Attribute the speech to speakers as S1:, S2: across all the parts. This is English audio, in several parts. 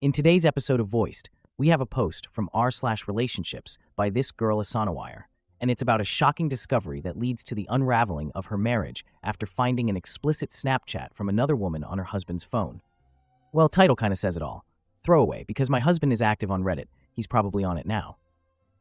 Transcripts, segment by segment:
S1: In today's episode of Voiced, we have a post from r/relationships by this girl Asanawire, and it's about a shocking discovery that leads to the unraveling of her marriage after finding an explicit Snapchat from another woman on her husband's phone. Well, title kind of says it all. Throwaway, because my husband is active on Reddit. He's probably on it now.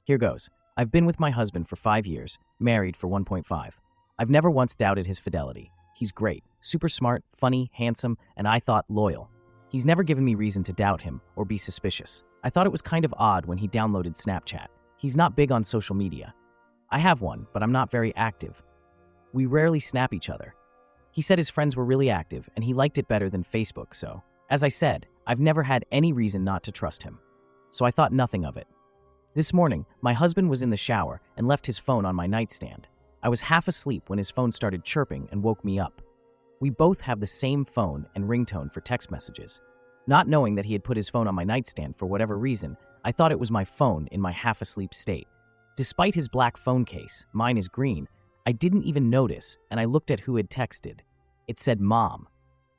S1: Here goes. I've been with my husband for 5 years, married for 1.5. I've never once doubted his fidelity. He's great, super smart, funny, handsome, and I thought loyal. He's never given me reason to doubt him or be suspicious. I thought it was kind of odd when he downloaded Snapchat. He's not big on social media. I have one, but I'm not very active. We rarely snap each other. He said his friends were really active and he liked it better than Facebook, so, as I said, I've never had any reason not to trust him. So I thought nothing of it. This morning, my husband was in the shower and left his phone on my nightstand. I was half asleep when his phone started chirping and woke me up. We both have the same phone and ringtone for text messages. Not knowing that he had put his phone on my nightstand for whatever reason, I thought it was my phone in my half-asleep state. Despite his black phone case, mine is green, I didn't even notice, and I looked at who had texted. It said Mom.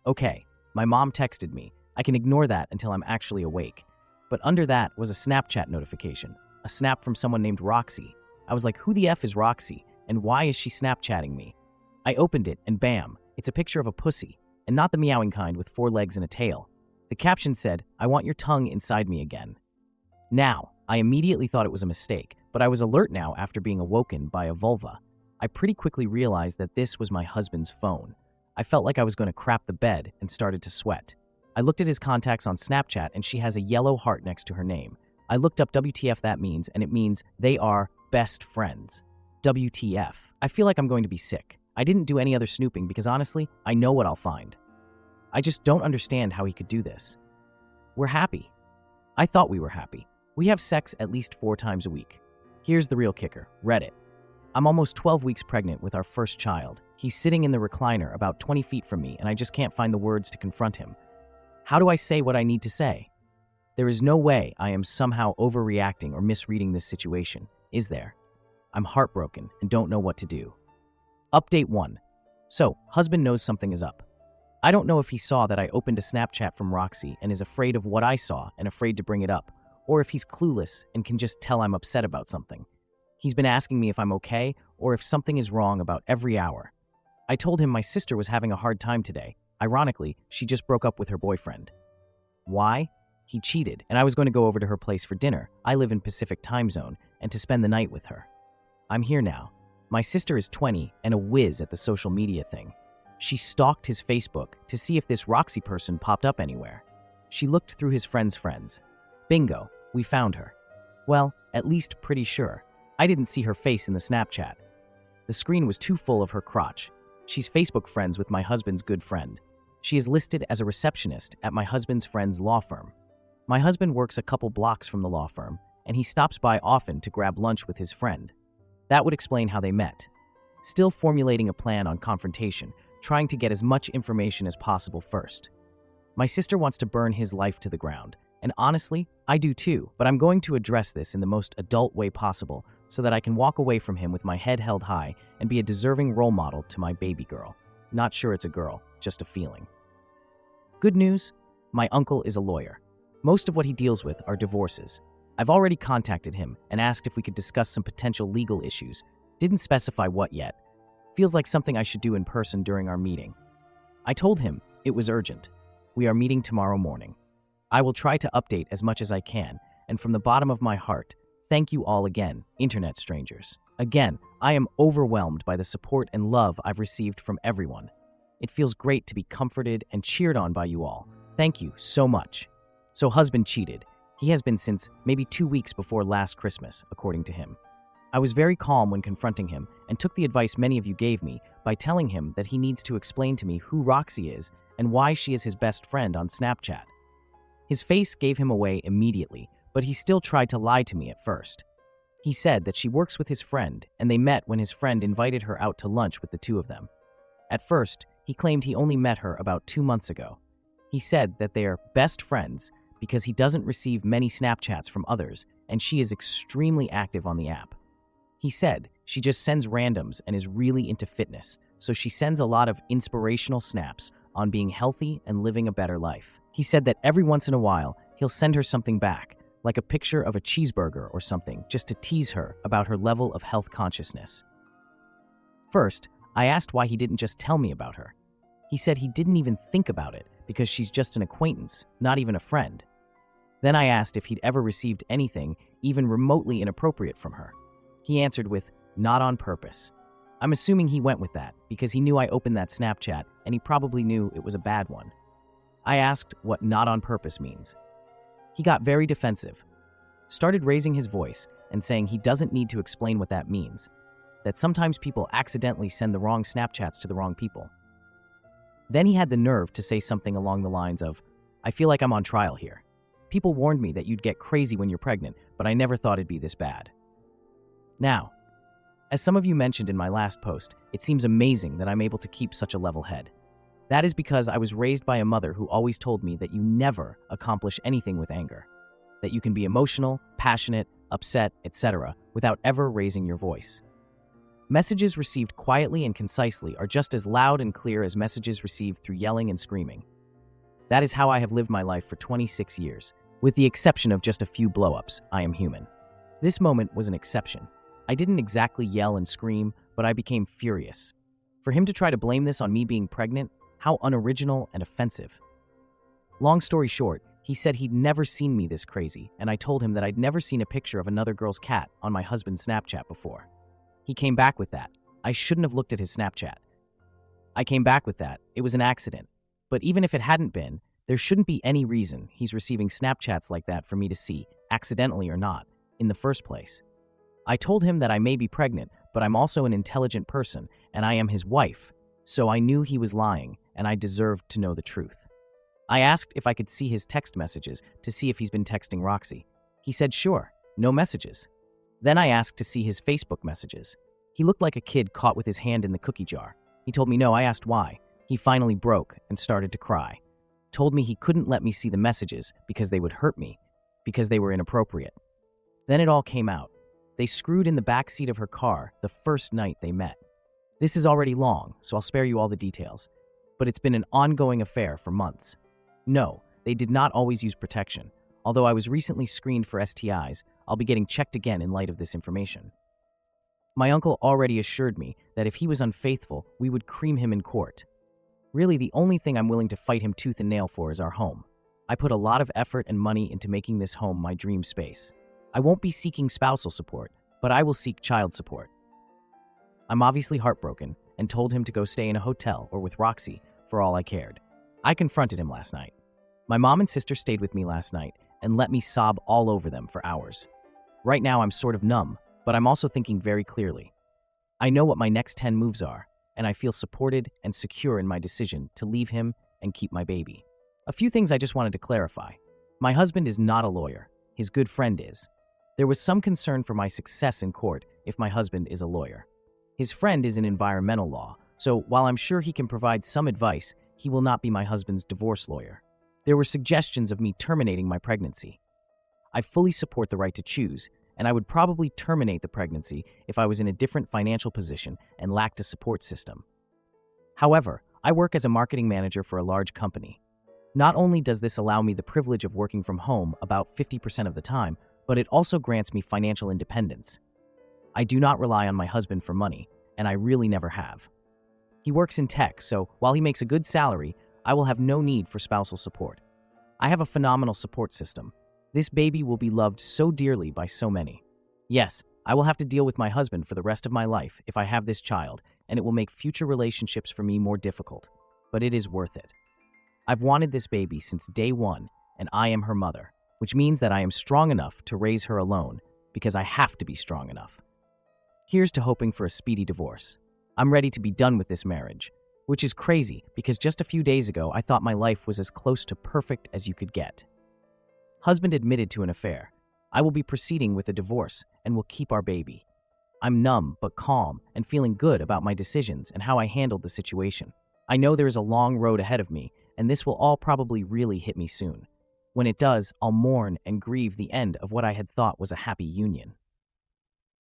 S1: Okay, my mom texted me. I can ignore that until I'm actually awake. But under that was a Snapchat notification, a snap from someone named Roxy. I was like, who the F is Roxy, and why is she Snapchatting me? I opened it, and bam, it's a picture of a pussy, and not the meowing kind with 4 legs and a tail. The caption said, I want your tongue inside me again. Now, I immediately thought it was a mistake, but I was alert now after being awoken by a vulva. I pretty quickly realized that this was my husband's phone. I felt like I was going to crap the bed and started to sweat. I looked at his contacts on Snapchat and she has a yellow heart next to her name. I looked up WTF that means, and it means they are best friends. WTF. I feel like I'm going to be sick. I didn't do any other snooping because honestly, I know what I'll find. I just don't understand how he could do this. We're happy. I thought we were happy. We have sex at least 4 times a week. Here's the real kicker, Reddit. I'm almost 12 weeks pregnant with our first child. He's sitting in the recliner about 20 feet from me and I just can't find the words to confront him. How do I say what I need to say? There is no way I am somehow overreacting or misreading this situation, is there? I'm heartbroken and don't know what to do. Update 1. So, husband knows something is up. I don't know if he saw that I opened a Snapchat from Roxy and is afraid of what I saw and afraid to bring it up, or if he's clueless and can just tell I'm upset about something. He's been asking me if I'm okay or if something is wrong about every hour. I told him my sister was having a hard time today. Ironically, she just broke up with her boyfriend. Why? He cheated, and I was going to go over to her place for dinner. I live in Pacific time zone, and to spend the night with her. I'm here now. My sister is 20 and a whiz at the social media thing. She stalked his Facebook to see if this Roxy person popped up anywhere. She looked through his friends' friends. Bingo, we found her. Well, at least pretty sure. I didn't see her face in the Snapchat. The screen was too full of her crotch. She's Facebook friends with my husband's good friend. She is listed as a receptionist at my husband's friend's law firm. My husband works a couple blocks from the law firm, and he stops by often to grab lunch with his friend. That would explain how they met. Still formulating a plan on confrontation, trying to get as much information as possible first. My sister wants to burn his life to the ground, and honestly, I do too, but I'm going to address this in the most adult way possible so that I can walk away from him with my head held high and be a deserving role model to my baby girl. Not sure it's a girl, just a feeling. Good news, my uncle is a lawyer. Most of what he deals with are divorces. I've already contacted him and asked if we could discuss some potential legal issues. Didn't specify what yet. Feels like something I should do in person during our meeting. I told him it was urgent. We are meeting tomorrow morning. I will try to update as much as I can, and from the bottom of my heart, thank you all again, internet strangers. Again, I am overwhelmed by the support and love I've received from everyone. It feels great to be comforted and cheered on by you all. Thank you so much. So husband cheated. He has been since maybe 2 weeks before last Christmas, according to him. I was very calm when confronting him and took the advice many of you gave me by telling him that he needs to explain to me who Roxy is and why she is his best friend on Snapchat. His face gave him away immediately, but he still tried to lie to me at first. He said that she works with his friend and they met when his friend invited her out to lunch with the two of them. At first, he claimed he only met her about 2 months ago. He said that they are best friends because he doesn't receive many Snapchats from others and she is extremely active on the app. He said she just sends randoms and is really into fitness, so she sends a lot of inspirational snaps on being healthy and living a better life. He said that every once in a while, he'll send her something back, like a picture of a cheeseburger or something, just to tease her about her level of health consciousness. First, I asked why he didn't just tell me about her. He said he didn't even think about it because she's just an acquaintance, not even a friend. Then I asked if he'd ever received anything even remotely inappropriate from her. He answered with, "Not on purpose." I'm assuming he went with that because he knew I opened that Snapchat and he probably knew it was a bad one. I asked what "not on purpose" means. He got very defensive, started raising his voice and saying he doesn't need to explain what that means, that sometimes people accidentally send the wrong Snapchats to the wrong people. Then he had the nerve to say something along the lines of, "I feel like I'm on trial here. People warned me that you'd get crazy when you're pregnant, but I never thought it'd be this bad." Now, as some of you mentioned in my last post, it seems amazing that I'm able to keep such a level head. That is because I was raised by a mother who always told me that you never accomplish anything with anger, that you can be emotional, passionate, upset, etc., without ever raising your voice. Messages received quietly and concisely are just as loud and clear as messages received through yelling and screaming. That is how I have lived my life for 26 years, with the exception of just a few blow-ups. I am human. This moment was an exception. I didn't exactly yell and scream, but I became furious. For him to try to blame this on me being pregnant, how unoriginal and offensive. Long story short, he said he'd never seen me this crazy, and I told him that I'd never seen a picture of another girl's cat on my husband's Snapchat before. He came back with that. I shouldn't have looked at his Snapchat. I came back with that. It was an accident. But even if it hadn't been, there shouldn't be any reason he's receiving Snapchats like that for me to see, accidentally or not, in the first place. I told him that I may be pregnant, but I'm also an intelligent person, and I am his wife, so I knew he was lying, and I deserved to know the truth. I asked if I could see his text messages to see if he's been texting Roxy. He said sure, no messages. Then I asked to see his Facebook messages. He looked like a kid caught with his hand in the cookie jar. He told me no. I asked why. He finally broke and started to cry. Told me he couldn't let me see the messages because they would hurt me, because they were inappropriate. Then it all came out. They screwed in the back seat of her car the first night they met. This is already long, so I'll spare you all the details, but it's been an ongoing affair for months. No, they did not always use protection. Although I was recently screened for STIs, I'll be getting checked again in light of this information. My uncle already assured me that if he was unfaithful, we would cream him in court. Really, the only thing I'm willing to fight him tooth and nail for is our home. I put a lot of effort and money into making this home my dream space. I won't be seeking spousal support, but I will seek child support. I'm obviously heartbroken and told him to go stay in a hotel or with Roxy for all I cared. I confronted him last night. My mom and sister stayed with me last night and let me sob all over them for hours. Right now I'm sort of numb, but I'm also thinking very clearly. I know what my next 10 moves are, and I feel supported and secure in my decision to leave him and keep my baby. A few things I just wanted to clarify. My husband is not a lawyer. His good friend is. There was some concern for my success in court if my husband is a lawyer. His friend is in environmental law, so while I'm sure he can provide some advice, he will not be my husband's divorce lawyer. There were suggestions of me terminating my pregnancy. I fully support the right to choose, and I would probably terminate the pregnancy if I was in a different financial position and lacked a support system. However, I work as a marketing manager for a large company. Not only does this allow me the privilege of working from home about 50% of the time, but it also grants me financial independence. I do not rely on my husband for money, and I really never have. He works in tech, so while he makes a good salary, I will have no need for spousal support. I have a phenomenal support system. This baby will be loved so dearly by so many. Yes, I will have to deal with my husband for the rest of my life if I have this child, and it will make future relationships for me more difficult, but it is worth it. I've wanted this baby since day one, and I am her mother, which means that I am strong enough to raise her alone, because I have to be strong enough. Here's to hoping for a speedy divorce. I'm ready to be done with this marriage, which is crazy because just a few days ago I thought my life was as close to perfect as you could get. Husband admitted to an affair. I will be proceeding with a divorce and will keep our baby. I'm numb but calm and feeling good about my decisions and how I handled the situation. I know there is a long road ahead of me, and this will all probably really hit me soon. When it does, I'll mourn and grieve the end of what I had thought was a happy union.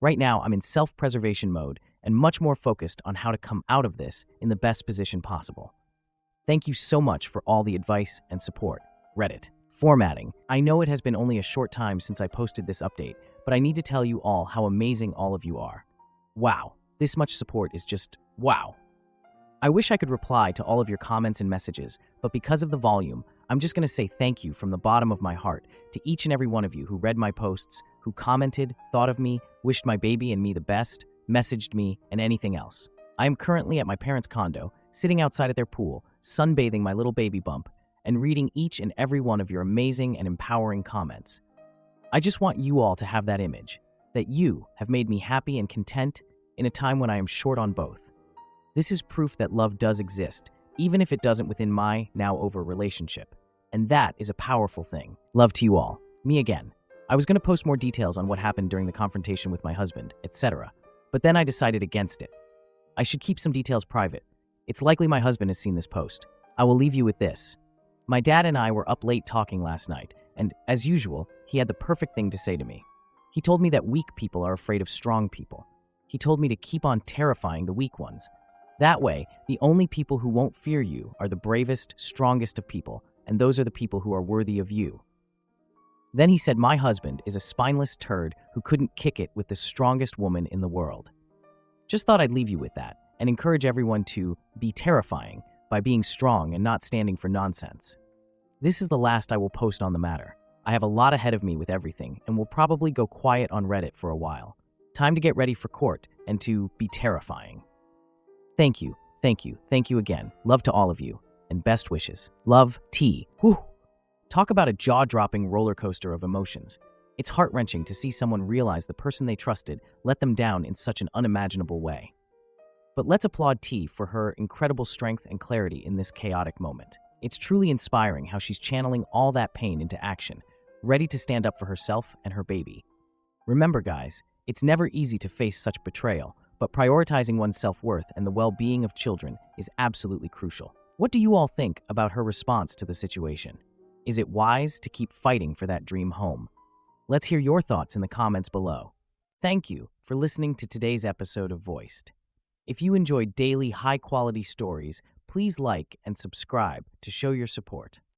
S1: Right now, I'm in self-preservation mode and much more focused on how to come out of this in the best position possible. Thank you so much for all the advice and support. Reddit. Formatting. I know it has been only a short time since I posted this update, but I need to tell you all how amazing all of you are. Wow, this much support is just wow. I wish I could reply to all of your comments and messages, but because of the volume, I'm just going to say thank you from the bottom of my heart to each and every one of you who read my posts, who commented, thought of me, wished my baby and me the best, messaged me, and anything else. I am currently at my parents' condo, sitting outside at their pool, sunbathing my little baby bump, and reading each and every one of your amazing and empowering comments. I just want you all to have that image, that you have made me happy and content in a time when I am short on both. This is proof that love does exist, even if it doesn't within my now-over relationship. And that is a powerful thing. Love to you all. Me again. I was going to post more details on what happened during the confrontation with my husband, etc., but then I decided against it. I should keep some details private. It's likely my husband has seen this post. I will leave you with this. My dad and I were up late talking last night, and as usual, he had the perfect thing to say to me. He told me that weak people are afraid of strong people. He told me to keep on terrifying the weak ones. That way, the only people who won't fear you are the bravest, strongest of people, and those are the people who are worthy of you. Then he said my husband is a spineless turd who couldn't kick it with the strongest woman in the world. Just thought I'd leave you with that, and encourage everyone to be terrifying by being strong and not standing for nonsense. This is the last I will post on the matter. I have a lot ahead of me with everything, and will probably go quiet on Reddit for a while. Time to get ready for court and to be terrifying. Thank you, thank you, thank you again. Love to all of you, and best wishes. Love, T. Whew. Talk about a jaw-dropping roller coaster of emotions. It's heart-wrenching to see someone realize the person they trusted let them down in such an unimaginable way. But let's applaud T for her incredible strength and clarity in this chaotic moment. It's truly inspiring how she's channeling all that pain into action, ready to stand up for herself and her baby. Remember, guys, it's never easy to face such betrayal, but prioritizing one's self-worth and the well-being of children is absolutely crucial. What do you all think about her response to the situation? Is it wise to keep fighting for that dream home? Let's hear your thoughts in the comments below. Thank you for listening to today's episode of Voiced. If you enjoyed daily, high-quality stories, please like and subscribe to show your support.